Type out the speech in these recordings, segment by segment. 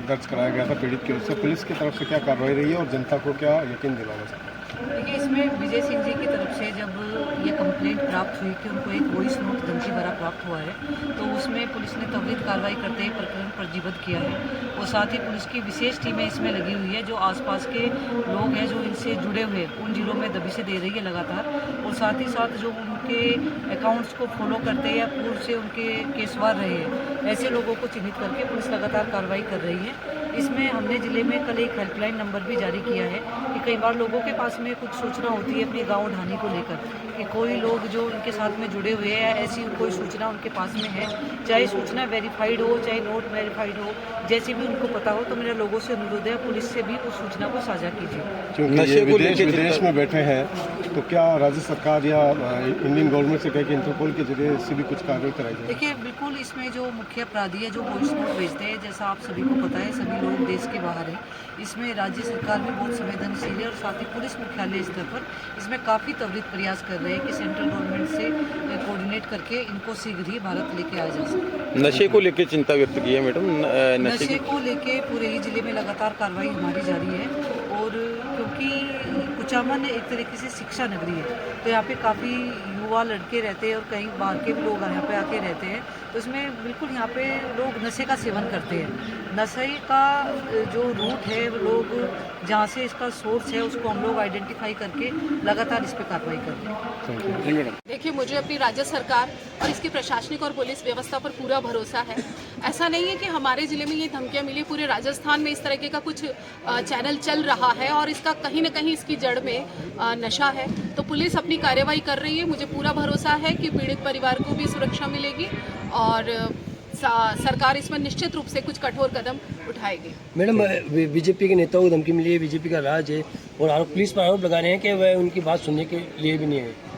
दर्ज कराया गया था पीड़ित की ओर से, पुलिस की तरफ से क्या कार्रवाई रही है और जनता को क्या यकीन दिलाना चाहते हैं? देखिए, इसमें विजय सिंह जी की तरफ से जब ये कंप्लेंट प्राप्त हुई कि उनको एक वॉइस नोट धमकी भरा प्राप्त हुआ है, तो उसमें पुलिस ने त्वरित कार्रवाई करते ही प्रकरण पंजीबद्ध किया है और साथ ही पुलिस की विशेष टीमें इसमें लगी हुई है जो आसपास के लोग हैं जो इनसे जुड़े हुए उन जिलों में दबिशें दे रही है लगातार, और साथ ही साथ जो उनके अकाउंट्स को फॉलो करते हैं या पूर्व से उनके केसवार रहे हैं, ऐसे लोगों को चिन्हित करके पुलिस लगातार कार्रवाई कर रही है। इसमें हमने ज़िले में कल एक हेल्पलाइन नंबर भी जारी किया है कि कई बार लोगों के पास में कुछ सूचना होती है अपने गांव ढाणी को लेकर कि कोई लोग जो उनके साथ में जुड़े हुए हैं, ऐसी कोई सूचना उनके पास में है, चाहे सूचना वेरीफाइड हो चाहे नोट वेरीफाइड हो, जैसे भी उनको पता हो, तो मेरा लोगों से अनुरोध है पुलिस से भी उस सूचना को साझा कीजिए। क्योंकि ये विदेश में बैठे हैं, तो क्या राज्य सरकार या इंडियन गवर्नमेंट से कह के इंटरपोल के जरिए से भी कुछ कार्रवाई कराई जाए? देखिए, बिल्कुल इसमें जो मुख्य अपराधी है जो वॉइस नोट भेजते हैं, जैसा आप सभी को पता है, सभी लोग देश के बाहर हैं, इसमें राज्य सरकार भी बहुत संवेदनशील है और साथ ही पुलिस मुख्यालय स्तर पर इसमें काफ़ी त्वरित प्रयास कर रहे हैं कि सेंट्रल गवर्नमेंट से कोऑर्डिनेट करके इनको शीघ्र ही भारत लेके आया जा सके। नशे को लेकर चिंता व्यक्त की है मैडम। नशे को लेके पूरे ही जिले में लगातार कार्रवाई हमारी जारी है, और क्योंकि कुचामन एक तरीके से शिक्षा नगरी है, तो यहाँ पे काफ़ी युवा लड़के रहते हैं और कई बाहर के भी लोग यहाँ पे आके रहते हैं, तो इसमें बिल्कुल यहाँ पे लोग नशे का सेवन करते हैं। नशे का जो रूट है, लोग जहाँ से इसका सोर्स है उसको हम लोग आइडेंटिफाई करके लगातार इस पर कार्रवाई कर रहे हैं। देखिए, मुझे अपनी राज्य सरकार और इसकी प्रशासनिक और पुलिस व्यवस्था पर पूरा भरोसा है। ऐसा नहीं है कि हमारे ज़िले में ये धमकियाँ मिली, पूरे राजस्थान में इस तरह का कुछ चैनल चल रहा है और इसका कहीं ना कहीं इसकी जड़ में नशा है, तो पुलिस अपनी कार्रवाई कर रही है। मुझे पूरा भरोसा है कि पीड़ित परिवार को भी सुरक्षा मिलेगी और सरकार इसमें निश्चित रूप से कुछ कठोर कदम उठाएगी। मैडम, बीजेपी के नेताओं को धमकी मिली है, बीजेपी का राज है और आरोप पुलिस पर आरोप लगा रहे हैं कि वह उनकी बात सुनने के लिए भी नहीं है।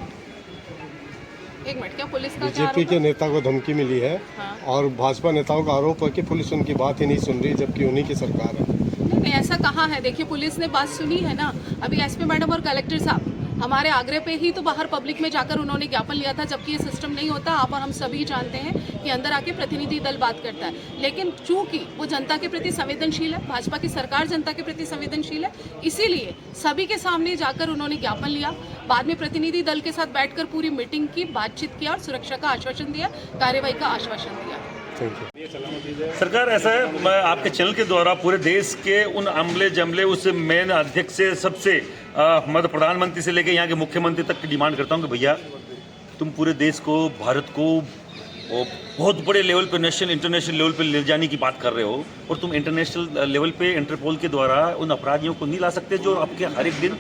एक मिनट, क्या पुलिस का बीजेपी के नेता को धमकी मिली है? हाँ। और भाजपा नेताओं का आरोप है कि पुलिस उनकी बात ही नहीं सुन रही, जबकि उन्हीं की सरकार है। नहीं, ऐसा कहाँ है। देखिए, पुलिस ने बात सुनी है ना। अभी एसपी मैडम और कलेक्टर साहब हमारे आग्रह पे ही तो बाहर पब्लिक में जाकर उन्होंने ज्ञापन लिया था, जबकि ये सिस्टम नहीं होता। आप और हम सभी जानते हैं कि अंदर आके प्रतिनिधि दल बात करता है, लेकिन चूंकि वो जनता के प्रति संवेदनशील है, भाजपा की सरकार जनता के प्रति संवेदनशील है, इसीलिए सभी के सामने जाकर उन्होंने ज्ञापन लिया। बाद में प्रतिनिधि दल के साथ बैठकर पूरी मीटिंग की, बातचीत किया और सुरक्षा का आश्वासन दिया, कार्रवाई का आश्वासन दिया। सरकार, ऐसा है, मैं आपके चैनल के द्वारा पूरे देश के उन अमले जमले उस मेन अध्यक्ष से सबसे मतलब प्रधानमंत्री से लेकर यहाँ के मुख्यमंत्री तक की डिमांड करता हूँ कि भैया, तुम पूरे देश को, भारत को बहुत बड़े लेवल पे, नेशनल इंटरनेशनल लेवल पे ले जाने की बात कर रहे हो, और तुम इंटरनेशनल लेवल पे इंटरपोल के द्वारा उन अपराधियों को नहीं ला सकते जो आपके हर एक दिन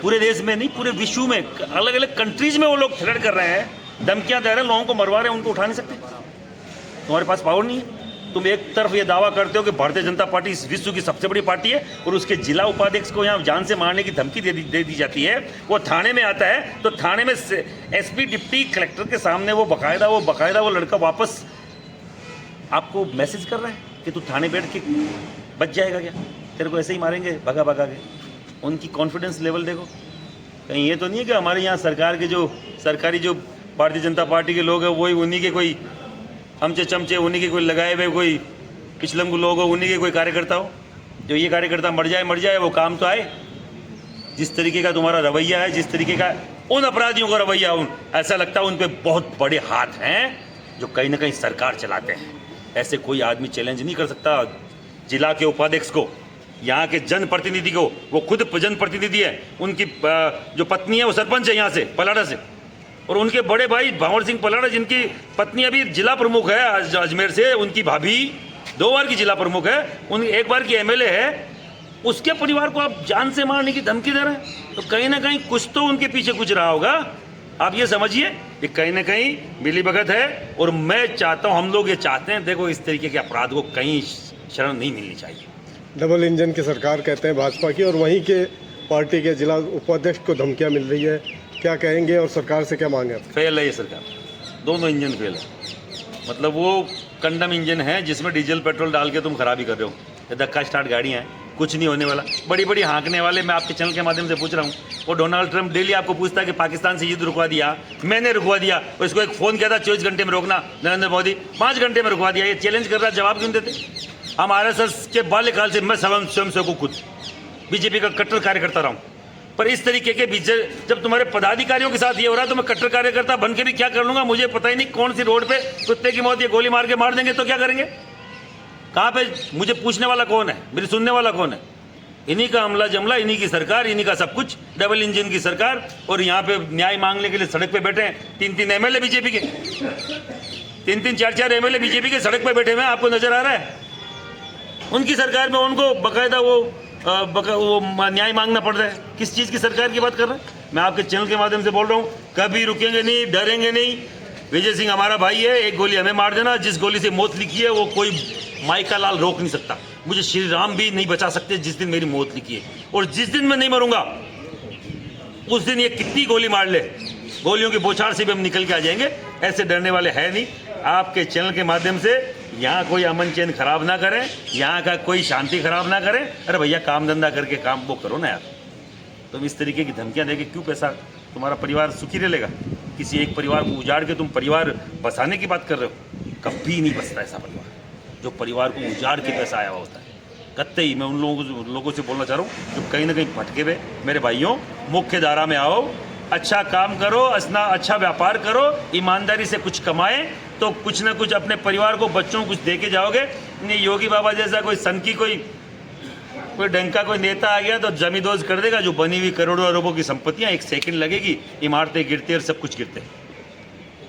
पूरे देश में नहीं, पूरे विश्व में अलग अलग कंट्रीज में वो लोग थ्रेट कर रहे हैं, धमकियाँ दे रहे हैं, लोगों को मरवा रहे हैं, उनको उठा नहीं सकते? तुम्हारे पास पावर नहीं है। तुम एक तरफ ये दावा करते हो कि भारतीय जनता पार्टी इस विश्व की सबसे बड़ी पार्टी है, और उसके जिला उपाध्यक्ष को यहाँ जान से मारने की धमकी दे दी जाती है। वो थाने में आता है तो थाने में एसपी डिप्टी कलेक्टर के सामने वो बकायदा वो लड़का वापस आपको मैसेज कर रहा है कि तू थाने बैठ के बच जाएगा क्या, तेरे को ऐसे ही मारेंगे भगा के। उनकी कॉन्फिडेंस लेवल देखो। कहीं ये तो नहीं है कि हमारे यहाँ सरकार के जो सरकारी जो भारतीय जनता पार्टी के लोग हैं वही उन्हीं के कोई हमचे चमचे, उन्हीं के कोई लगाए हुए कोई पिछलंगू लोग हो, उन्हीं के कोई कार्यकर्ता हो। जो ये कार्यकर्ता मर जाए वो काम तो आए। जिस तरीके का तुम्हारा रवैया है, जिस तरीके का उन अपराधियों का रवैया, ऐसा लगता है उन पे बहुत बड़े हाथ हैं जो कहीं ना कहीं सरकार चलाते हैं। ऐसे कोई आदमी चैलेंज नहीं कर सकता जिला के उपाध्यक्ष को, यहाँ के जनप्रतिनिधि को। वो खुद जनप्रतिनिधि है, उनकी जो पत्नी है वो सरपंच है यहाँ से पलाड़ा से, और उनके बड़े भाई भावर सिंह पलाड़ा जिनकी पत्नी अभी जिला प्रमुख है अजमेर से, उनकी भाभी 2 बार की जिला प्रमुख है, उन 1 बार की एमएलए है, उसके परिवार को आप जान से मारने की धमकी दे रहे हैं। तो कहीं ना कहीं कुछ तो उनके पीछे कुछ रहा होगा। आप ये समझिए कि कहीं ना कहीं मिलीभगत है, और मैं चाहता हूँ, हम लोग ये चाहते हैं, देखो इस तरीके के अपराध को कहीं शरण नहीं मिलनी चाहिए। डबल इंजन की सरकार कहते हैं भाजपा की, और वहीं के पार्टी के जिला उपाध्यक्ष को धमकियाँ मिल रही है, क्या कहेंगे और सरकार से क्या मांगे? फेल है ये सरकार, दोनों इंजन फेल है। मतलब वो कंडम इंजन है जिसमें डीजल पेट्रोल डाल के तुम खराबी कर रहे हो। ये धक्का स्टार्ट गाड़ियाँ हैं, कुछ नहीं होने वाला। बड़ी हाँकने वाले, मैं आपके चैनल के माध्यम से पूछ रहा हूँ, वो डोनाल्ड ट्रंप डेली आपको पूछता है कि पाकिस्तान से युद्ध रुकवा दिया, मैंने रुकवा दिया, और इसको एक फ़ोन किया था 24 घंटे में रोकना, नरेंद्र मोदी 5 घंटे में रुकवा दिया। ये चैलेंज कर रहा है, जवाब क्यों देते? हम आरएसएस के बाल्यकाल से मैं स्वयं से खुद बीजेपी का कट्टर कार्यकर्ता रहा हूँ, पर इस तरीके के बीच जब तुम्हारे पदाधिकारियों के साथ ये हो रहा है तो मैं कट्टर कार्यकर्ता बन के भी क्या कर लूंगा? मुझे पता ही नहीं कौन सी रोड पे कुत्ते की मौत ये गोली मार के मार देंगे तो क्या करेंगे? कहाँ पे मुझे पूछने वाला कौन है? मेरी सुनने वाला कौन है? इन्हीं का हमला जमला, इन्हीं की सरकार, इन्हीं का सब कुछ, डबल इंजन की सरकार। और यहाँ पे न्याय मांगने के लिए सड़क पे बैठे हैं 3-3 एमएलए बीजेपी के, 3-3 4-4 एमएलए बीजेपी के सड़क पे बैठे हुए हैं, आपको नजर आ रहा है? उनकी सरकार में उनको बकायदा वो न्याय मांगना पड़ रहा है। किस चीज़ की सरकार की बात कर रहे हैं? मैं आपके चैनल के माध्यम से बोल रहा हूँ, कभी रुकेंगे नहीं, डरेंगे नहीं। विजय सिंह हमारा भाई है, एक गोली हमें मार देना, जिस गोली से मौत लिखी है वो कोई माइका लाल रोक नहीं सकता, मुझे श्री राम भी नहीं बचा सकते जिस दिन मेरी मौत लिखी है। और जिस दिन मैं नहीं मरूंगा उस दिन ये कितनी गोली मार ले, गोलियों की बौछार से भी हम निकल के आ जाएंगे, ऐसे डरने वाले है नहीं। आपके चैनल के माध्यम से यहाँ कोई अमन चैन खराब ना करें, यहाँ का कोई शांति खराब ना करें। अरे भैया काम धंधा करके काम वो करो ना यार, तुम इस तरीके की धमकियाँ देके क्यों पैसा, तुम्हारा परिवार सुखी रहेगा? किसी एक परिवार को उजाड़ के तुम परिवार बसाने की बात कर रहे हो? कभी नहीं बसता ऐसा परिवार, जो परिवार को उजाड़ के पैसा आया हुआ होता है। कतई मैं उन लोगों से बोलना चाह रहा हूँ जो कहीं ना कहीं भटके हुए, मेरे भाइयों मुख्य धारा में आओ, अच्छा काम करो, अच्छा व्यापार करो, ईमानदारी से कुछ कमाएं तो कुछ ना कुछ अपने परिवार को, बच्चों को कुछ दे के जाओगे। नहीं योगी बाबा जैसा कोई सन की कोई डंका कोई नेता आ गया तो जमींदोज कर देगा। जो बनी हुई करोड़ों अरबों की संपत्तियां, 1 सेकंड लगेगी, इमारतें गिरती और सब कुछ गिरते।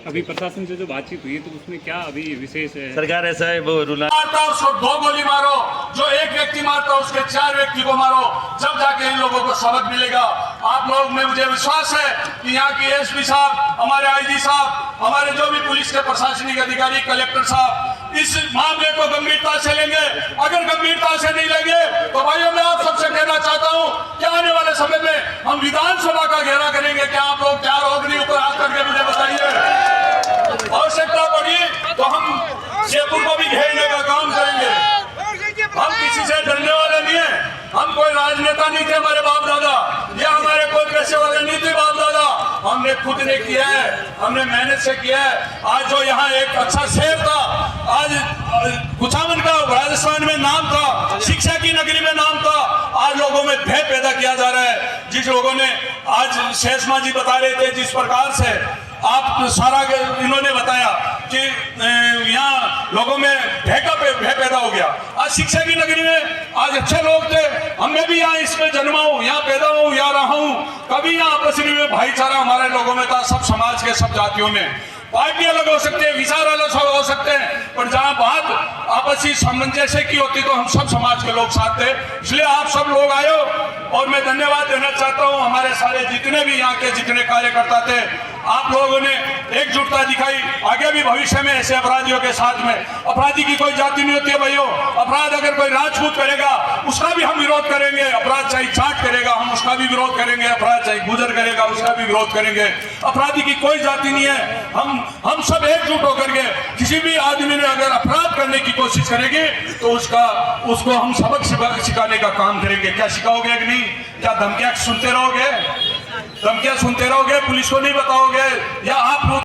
अभी प्रशासन से जो बातचीत हुई तो उसमें क्या अभी विशेष है? सरकार ऐसा है वो रूल मारता उसको 2 गोली मारो, जो एक व्यक्ति मारता उसके 4 व्यक्ति को मारो, जब जाके इन लोगों को सबक मिलेगा। आप लोग में मुझे विश्वास है कि यहाँ की एसपी साहब, हमारे आईजी साहब, हमारे जो भी पुलिस के प्रशासनिक अधिकारी, कलेक्टर साहब इस मामले को गंभीरता से लेंगे। अगर गंभीरता से नहीं लेंगे तो भाइयों मैं आप सबसे कहना चाहता हूँ कि आने वाले समय में हम विधानसभा का घेरा करेंगे। क्या आप लोग तैयार हो? ऊपर हाथ करके मुझे बताइए। आवश्यकता पड़ी तो हम जयपुर को भी घेरने का काम करेंगे। हम किसी से डरने वाले नहीं है, हम कोई राजनेता नहीं थे हमारे बाप दादा, या हमारे कोई पैसे वाले नहीं थे बाप दादा। हमने खुद ने किया है, हमने मेहनत से किया है। आज जो यहाँ एक अच्छा शहर था, आज कुछावन का राजस्थान में नाम था, शिक्षा की नगरी में नाम था, आज लोगों में भय पैदा किया जा रहा है। जिस लोगों ने आज शेषमा जी बता रहे थे, जिस प्रकार से आप सारा इन्होंने बताया कि यहाँ लोगों में भय पैदा हो गया। आज शिक्षा की नगरी में आज अच्छे लोग थे, मैं भी यहाँ इसमें जन्मा हूँ, यहाँ पैदा हूँ, यहाँ रहा हूँ। कभी यहाँ आपस में भाईचारा हमारे लोगों में था, सब समाज के सब जातियों में। पार्टी अलग हो सकते हैं, विचार अलग हो सकते हैं, पर जहाँ बात आपसी सामंजस्य की होती तो हम सब समाज के लोग साथ थे। इसलिए आप सब लोग आए हो और मैं धन्यवाद देना चाहता हूँ हमारे सारे जितने भी यहाँ के जितने कार्यकर्ता थे। आप लोगों ने एकजुटता दिखाई। आगे भी भविष्य में ऐसे अपराधियों के साथ में, अपराधी की कोई जाति नहीं होती है भाइयों। अपराध अगर कोई राजपूत करेगा उसका भी हम विरोध करेंगे, अपराध चाहे जाट करेगा हम उसका भी विरोध करेंगे, अपराध चाहे गुजर करेगा उसका भी विरोध करेंगे। अपराधी की कोई जाति नहीं है। हम सब एकजुट होकर के किसी भी आदमी ने अगर अपराध करने की कोशिश करेगी तो उसको हम सबक सिखाने का काम करेंगे। क्या सिखाओगे कि नहीं? क्या धमकियां सुनते रहोगे? धमकियां सुनते रहोगे? पुलिस को नहीं बताओगे? या आप